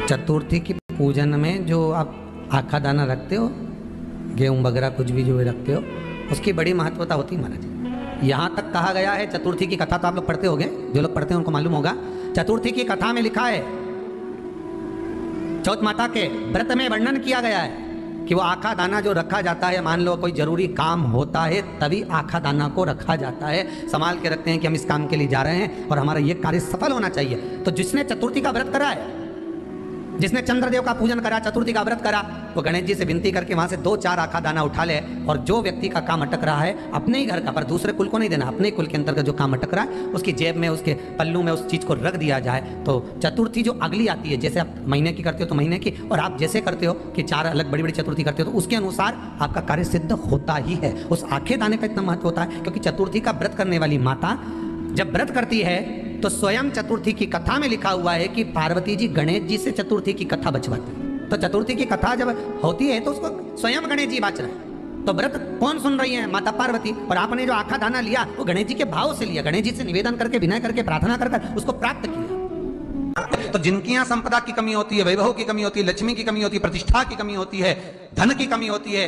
चतुर्थी की पूजन में जो आप आखा दाना रखते हो, गेहूं वगैरह कुछ भी जो रखते हो, उसकी बड़ी महत्वता होती है महाराज। यहाँ तक कहा गया है, चतुर्थी की कथा तो आप लोग पढ़ते होंगे, जो लोग पढ़ते हैं उनको मालूम होगा। चतुर्थी की कथा में लिखा है, चौथ माता के व्रत में वर्णन किया गया है कि वो आखा दाना जो रखा जाता है, मान लो कोई जरूरी काम होता है तभी आखा दाना को रखा जाता है, संभाल के रखते हैं कि हम इस काम के लिए जा रहे हैं और हमारा ये कार्य सफल होना चाहिए। तो जिसने चतुर्थी का व्रत करा है, जिसने चंद्रदेव का पूजन करा, चतुर्थी का व्रत करा, वो गणेश जी से विनती करके वहां से 2-4 आखा दाना उठा ले, और जो व्यक्ति का काम अटक रहा है अपने ही घर का, पर दूसरे कुल को नहीं देना, अपने कुल के अंतर्गत जो काम अटक रहा है उसकी जेब में, उसके पल्लू में उस चीज को रख दिया जाए। तो चतुर्थी जो अगली आती है, जैसे आप महीने की करते हो तो महीने की, और आप जैसे करते हो कि 4 अलग बड़ी बड़ी चतुर्थी करते हो तो उसके अनुसार आपका कार्य सिद्ध होता ही है। उस आखे दाने का इतना महत्व होता है क्योंकि चतुर्थी का व्रत करने वाली माता जब व्रत करती है तो स्वयं चतुर्थी की कथा में लिखा हुआ है कि पार्वती जी गणेश जी से चतुर्थी की कथा बचवाते हैं। तो चतुर्थी की कथा जब होती है तो उसको स्वयं गणेश जी बच रहे हैं। तो व्रत कौन सुन रही है? माता पार्वती। और आपने जो आखा दाना लिया वो गणेश जी के भाव से लिया, गणेश जी से निवेदन करके, विनय करके, प्रार्थना कर उसको प्राप्त किया। तो जिनकी यहाँ संपदा की कमी होती है, वैभव की कमी होती है, लक्ष्मी की कमी होती है, प्रतिष्ठा की कमी होती है, धन की कमी होती है,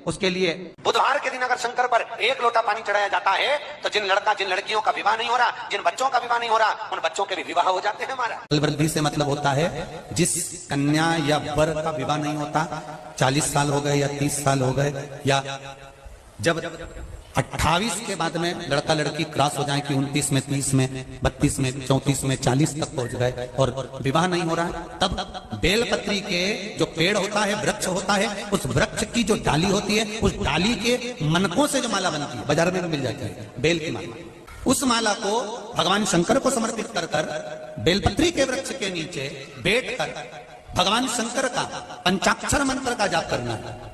उसके लिए बुधवार के दिन अगर शंकर पर 1 लोटा पानी चढ़ाया जाता है तो जिन लड़कियों का विवाह नहीं हो रहा, जिन बच्चों का विवाह नहीं हो रहा, उन बच्चों के भी विवाह हो जाते हैं। हमारा वृद्धि से मतलब होता है जिस कन्या या वर का विवाह नहीं होता, 40 साल हो गए या 30 साल हो गए, या जब 28 के बाद में लड़का लड़की क्रॉस हो जाए कि 29 में, 30 में, 32 में, 34 में, 40 तक पहुंच गए और विवाह नहीं हो रहा है, तब बेलपत्री के जो पेड़ होता है, वृक्ष होता है, उस वृक्ष की जो डाली होती है, उस डाली के मनकों से जो माला बनती है, बाजार में मिल जाती है बेल की माला, उस माला को भगवान शंकर को समर्पित कर कर बेलपत्री के वृक्ष के नीचे बैठकर भगवान शंकर का पंचाक्षर मंत्र का जाप करना है।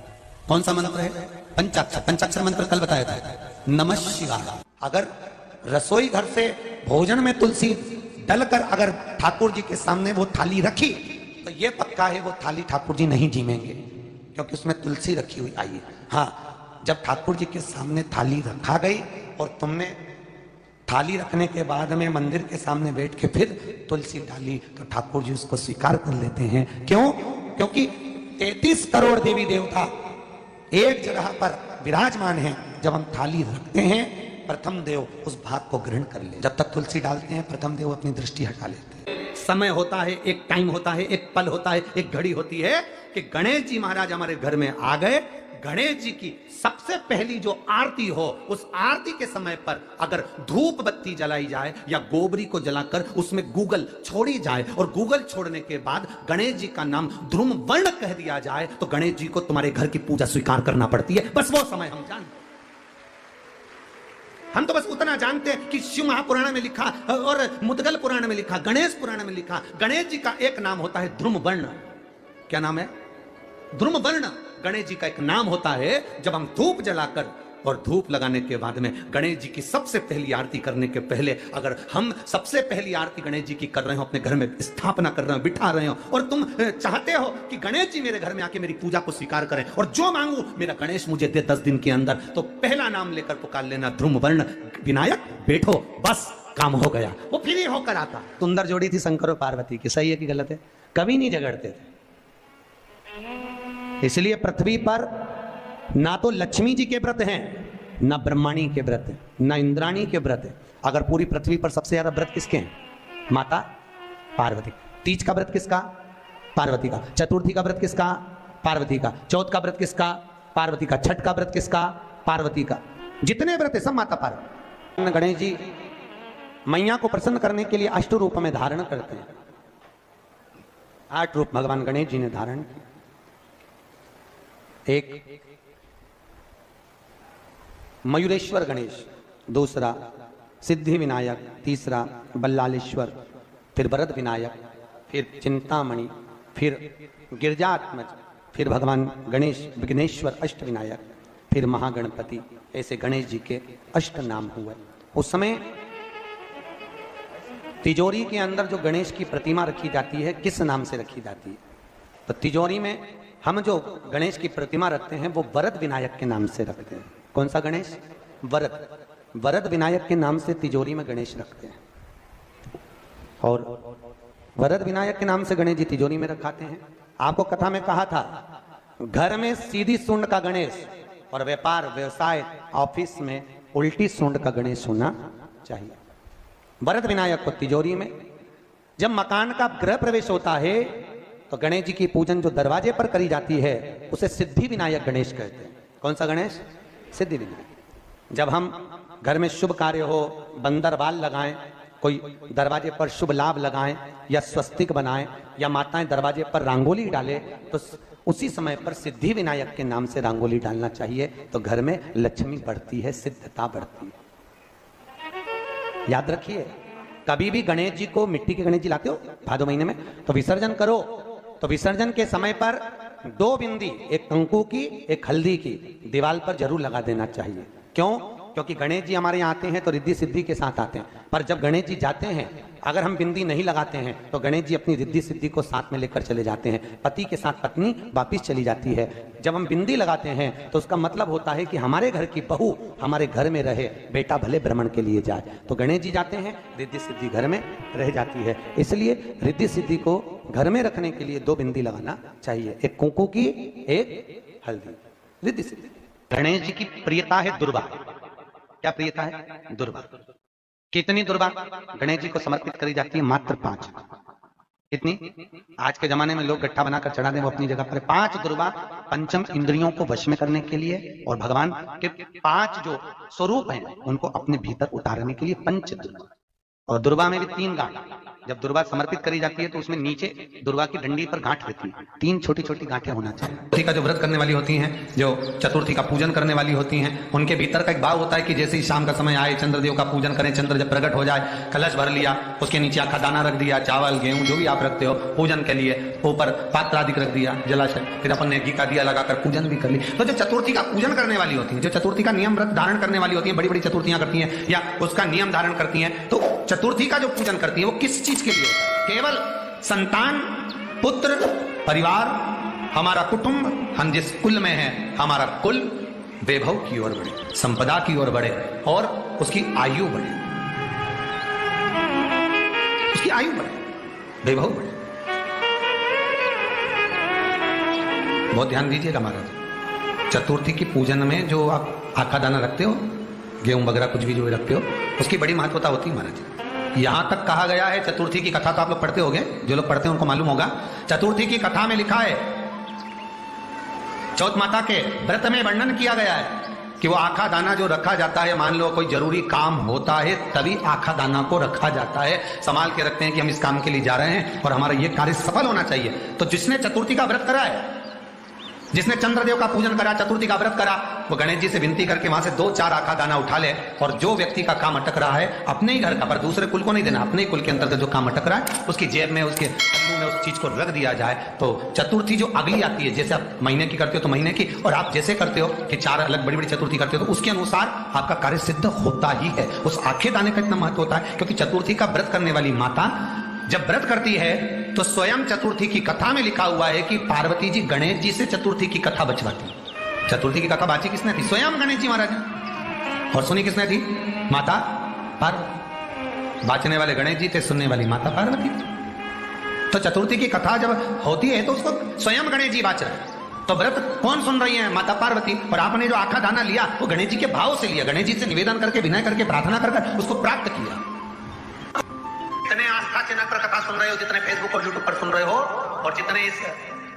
कौन सा मंत्र है? पंचाक्षर मंत्र कल बताया था, नमः शिवाय। अगर रसोई घर से भोजन में तुलसी डलकर अगर ठाकुर जी के सामने वो थाली रखी तो ये पक्का है वो थाली ठाकुर जी नहीं जीमेंगे, क्योंकि उसमें तुलसी रखी हुई आई है। हाँ, जब ठाकुर जी के सामने थाली रखा गई और तुमने थाली रखने के बाद में मंदिर के सामने बैठ के फिर तुलसी डाली तो ठाकुर जी उसको स्वीकार कर लेते हैं। क्यों? क्योंकि 33 करोड़ देवी देवता एक जगह पर विराजमान हैं। जब हम थाली रखते हैं, प्रथम देव उस भाग को ग्रहण कर ले। जब तक तुलसी डालते हैं, प्रथम देव अपनी दृष्टि हटा लेते हैं। समय होता है, एक टाइम होता है, एक पल होता है, एक घड़ी होती है कि गणेश जी महाराज हमारे घर में आ गए। गणेश जी की सबसे पहली जो आरती हो, उस आरती के समय पर अगर धूप बत्ती जलाई जाए या गोबरी को जलाकर उसमें गूगल छोड़ी जाए और गूगल छोड़ने के बाद गणेश जी का नाम ध्रुम वर्ण कह दिया जाए तो गणेश जी को तुम्हारे घर की पूजा स्वीकार करना पड़ती है। बस वो समय हम जानते, हम तो बस उतना जानते हैं कि शिव महापुराण में लिखा और मुद्गल पुराण में लिखा, गणेश पुराण में लिखा, गणेश जी का एक नाम होता है ध्रुम वर्ण। क्या नाम है? ध्रुम वर्ण गणेश जी का एक नाम होता है। जब हम धूप जलाकर और धूप लगाने के बाद में गणेश जी की सबसे पहली आरती करने के पहले अगर हम सबसे पहली आरती गणेश जी की कर रहे हो, अपने घर में स्थापना कर रहे हो, बिठा रहे हो, और तुम चाहते हो कि गणेश जी मेरे घर में आके मेरी पूजा को स्वीकार करें और जो मांगू मेरा गणेश मुझे दे 10 दिन के अंदर, तो पहला नाम लेकर पुकार लेना, ध्रुम वर्ण विनायक बैठो, बस काम हो गया। वो फिर ही होकर आता। सुंदर जोड़ी थी शंकर और पार्वती की, सही है कि गलत है? कभी नहीं झगड़ते थे। इसलिए पृथ्वी पर ना तो लक्ष्मी जी के व्रत हैं, ना ब्रह्माणी के व्रत हैं, ना इंद्राणी के व्रत हैं। अगर पूरी पृथ्वी पर सबसे ज्यादा व्रत किसके हैं? माता पार्वती। तीज का व्रत किसका? पार्वती का। चतुर्थी का व्रत किसका? पार्वती का। चौथ का व्रत किसका? पार्वती का। छठ का व्रत किसका? पार्वती का। जितने व्रत है सब माता पार्वती। गणेश जी मैया को प्रसन्न करने के लिए 8 रूप में धारण करते हैं। 8 रूप भगवान गणेश जी ने धारण किए। एक मयूरेश्वर गणेश, दूसरा सिद्धि विनायक, तीसरा बल्लालेश्वर, फिर वरद विनायक, फिर चिंतामणि, फिर गिरजात्मज, फिर भगवान गणेश विघ्नेश्वर अष्ट विनायक, फिर महागणपति। ऐसे गणेश जी के 8 नाम हुए। उस समय तिजोरी के अंदर जो गणेश की प्रतिमा रखी जाती है, किस नाम से रखी जाती है? तो तिजोरी में हम जो गणेश की प्रतिमा रखते हैं वो वरद विनायक के नाम से रखते हैं। कौन सा गणेश? वरद विनायक के नाम से तिजोरी में गणेश रखते हैं। और वरद विनायक के नाम से गणेश जी तिजोरी में रखाते हैं। आपको कथा में कहा था, घर में सीधी सूंड का गणेश और व्यापार व्यवसाय ऑफिस में उल्टी सूंड का गणेश होना चाहिए। वरद विनायक को तिजोरी में। जब मकान का गृह प्रवेश होता है तो गणेश जी की पूजन जो दरवाजे पर करी जाती है उसे सिद्धि विनायक गणेश कहते हैं। कौन सा गणेश? सिद्धि विनायक। जब हम घर में शुभ कार्य हो, बंदर बाल लगाएं, कोई दरवाजे पर शुभ लाभ लगाएं या स्वस्तिक बनाएं या माताएं दरवाजे पर रंगोली डालें, तो उसी समय पर सिद्धि विनायक के नाम से रंगोली डालना चाहिए। तो घर में लक्ष्मी बढ़ती है, सिद्धता बढ़ती है। याद रखिए, कभी भी गणेश जी को, मिट्टी के गणेश जी लाते हो भादो महीने में, तो विसर्जन करो तो विसर्जन के समय पर 2 बिंदी, एक कंकु की एक हल्दी की, दीवार पर जरूर लगा देना चाहिए। क्यों? क्योंकि गणेश जी हमारे यहाँ आते हैं तो रिद्धि सिद्धि के साथ आते हैं, पर जब गणेश जी जाते हैं अगर हम बिंदी नहीं लगाते हैं तो गणेश जी अपनी रिद्धि सिद्धि को साथ में लेकर चले जाते हैं। पति के साथ पत्नी वापिस चली जाती है। जब हम बिंदी लगाते हैं तो उसका मतलब होता है कि हमारे घर की बहू हमारे घर में रहे, बेटा भले भ्रमण के लिए जाए। तो गणेश जी जाते हैं, रिद्धि सिद्धि घर में रह जाती है। इसलिए रिद्धि सिद्धि को घर में रखने के लिए 2 बिंदी लगाना चाहिए, एक कुंकू की एक हल्दी, रिद्धि सिद्धि। गणेश जी की प्रियता है दुर्वा। क्या प्रियता है? दुर्वा। कितनी दुर्वा गणेश जी को समर्पित करी जाती है? मात्र 5। कितनी? आज के जमाने में लोग गट्ठा बनाकर चढ़ा दें, वो अपनी जगह पर 5 दुर्वा पंचम इंद्रियों को वश में करने के लिए और भगवान के 5 जो स्वरूप हैं उनको अपने भीतर उतारने के लिए पंच दुर्वा। और दुर्वा में भी 3 गांठ। जब दुर्वा समर्पित करी जाती है तो उसमें नीचे दुर्वा की डंडी पर गांठ रहती है, 3 छोटी छोटी गांठें होना चाहिए। चतुर्थी का जो व्रत करने वाली होती हैं, जो चतुर्थी का पूजन करने वाली होती हैं, उनके भीतर का एक भाव होता है कि जैसे ही शाम का समय आए चंद्रदेव का पूजन करें। चंद्र जब प्रकट हो जाए, कलश भर लिया, उसके नीचे आखा दाना रख दिया, चावल गेहूं जो भी आप रखते हो पूजन के लिए, ऊपर पात्र आदि रख दिया जलाशय, फिर अपन ने घी का दिया लगाकर पूजन भी कर ली। तो जो चतुर्थी का पूजन करने वाली होती है, जो चतुर्थी का नियम व्रत धारण करने वाली होती है, बड़ी बड़ी चतुर्थियां करती हैं या उसका नियम धारण करती हैं, तो चतुर्थी का जो पूजन करती है वो किस चीज के लिए? केवल संतान, पुत्र, परिवार, हमारा कुटुंब, हम जिस कुल में हैं, हमारा कुल वैभव की ओर बढ़े, संपदा की ओर बढ़े और उसकी आयु बढ़े, उसकी आयु बढ़े, वैभव बढ़े। बहुत ध्यान दीजिएगा महाराज। चतुर्थी की पूजन में जो आप आखा दाना रखते हो, गेहूं वगैरह कुछ भी जो रखते हो, उसकी बड़ी महत्वता होती है महाराज। यहां तक कहा गया है, चतुर्थी की कथा तो आप लोग पढ़ते होंगे, जो लोग पढ़ते हैं उनको मालूम होगा। चतुर्थी की कथा में लिखा है, चौथ माता के व्रत में वर्णन किया गया है कि वो आखा दाना जो रखा जाता है, मान लो कोई जरूरी काम होता है तभी आखा दाना को रखा जाता है। संभाल के रखते हैं कि हम इस काम के लिए जा रहे हैं और हमारा ये कार्य सफल होना चाहिए। तो जिसने चतुर्थी का व्रत करा है, जिसने चंद्रदेव का पूजन करा, चतुर्थी का व्रत करा, वो गणेश जी से विनती करके वहां से 2-4 आखा दाना उठा ले। और जो व्यक्ति का काम अटक रहा है अपने ही घर का, पर दूसरे कुल को नहीं देना, अपने ही कुल के अंतर्गत जो काम अटक रहा है उसकी जेब में, उसके मुंह में उस चीज को रख दिया जाए। तो चतुर्थी जो अगली आती है, जैसे आप महीने की करते हो तो महीने की, और आप जैसे करते हो कि 4 अलग बड़ी बड़ी चतुर्थी करते हो तो उसके अनुसार आपका कार्य सिद्ध होता ही है। उस आखे दाने का इतना महत्व होता है क्योंकि चतुर्थी का व्रत करने वाली माता जब व्रत करती है तो स्वयं चतुर्थी की कथा में लिखा हुआ है कि पार्वती जी गणेश जी से चतुर्थी की कथा बचवाती। चतुर्थी की कथा बाची किसने थी? स्वयं गणेश जी महाराज। और सुनी किसने थी? माता पार्वती। बाचने वाले गणेश जी थे, सुनने वाली माता पार्वती। तो चतुर्थी की कथा जब होती है तो उसको स्वयं गणेश जी बाच रहे हैं। तो व्रत कौन सुन रही है? माता पार्वती। और आपने जो आखा दाना लिया वो गणेश जी के भाव से लिया, गणेश जी से निवेदन करके, विनय करके, प्रार्थना कर उसको प्राप्त किया। जितने आस्था चैनल पर कथा सुन रहे हो, जितने फेसबुक और यूट्यूब पर सुन रहे हो, और जितने इस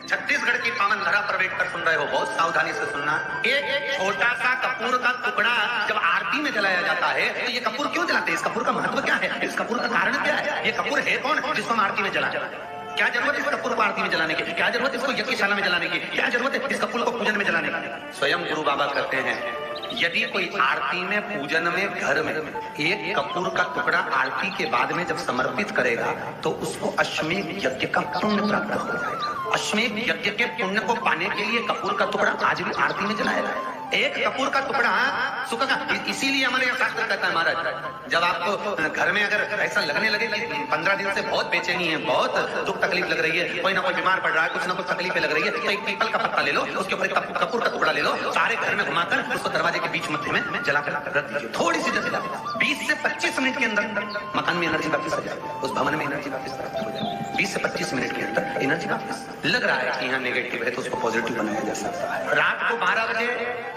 छत्तीसगढ़ की पावन धरा पर बैठकर सुन रहे हो, बहुत सावधानी से सुनना। एक छोटा सा कपूर का टुकड़ा जब आरती में जलाया जाता है तो ये कपूर क्यों जलाते हैं? इस कपूर का महत्व क्या है? इस कपूर का कारण क्या है? ये कपूर है कौन जिसको हम आरती में जलाते हैं? क्या जरूरत है इस कपूर को आरती में जलाने की? क्या जरूरत है इसको यज्ञशाला में जलाने की? क्या जरूरत है इस कपूर को पूजन में जलाने की? स्वयं गुरु बाबा कहते हैं, यदि कोई आरती में, पूजन में, घर में एक कपूर का टुकड़ा आरती के बाद में जब समर्पित करेगा तो उसको अश्वमेध यज्ञ का पुण्य प्राप्त हो जाएगा। अश्वमेध यज्ञ के पुण्य को पाने के लिए कपूर का टुकड़ा आज भी आरती में जलाया जाए। एक कपूर का टुकड़ा सुख का, इसीलिए हमारे यहाँ शास्त्र कहता है महाराज, जब आपको घर में अगर ऐसा लगने लगे कि 15 दिन से बहुत बेचैनी है, बहुत दुख तकलीफ लग रही है, कोई ना कोई बीमार पड़ रहा है, कुछ ना कुछ तकलीफें लग रही है, तो एक पीपल का पत्ता ले लो, उसके ऊपर कपूर का टुकड़ा ले लो, सारे घर में घुमाकर उसको दरवाजे के बीच मध्य में जलाकर रख दीजिए। थोड़ी सी जला 20 से 25 मिनट के अंदर मकान में एनर्जी वापस आ जाए, उस भवन में एनर्जी वापस हो जाए। 20 से 25 मिनट के अंदर एनर्जी वापस। लग रहा है कि यहाँ नेगेटिव है तो उसको पॉजिटिव बनाया जा सकता है। रात को 12 बजे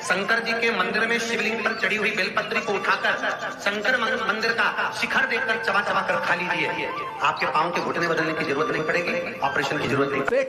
शंकर जी के मंदिर में शिवलिंग पर चढ़ी हुई बेलपत्री को उठाकर शंकर मंदिर का शिखर देखकर चबा चबा कर खा लीजिए। आपके पांव के घुटने बदलने की जरूरत नहीं पड़ेगी, ऑपरेशन की जरूरत नहीं।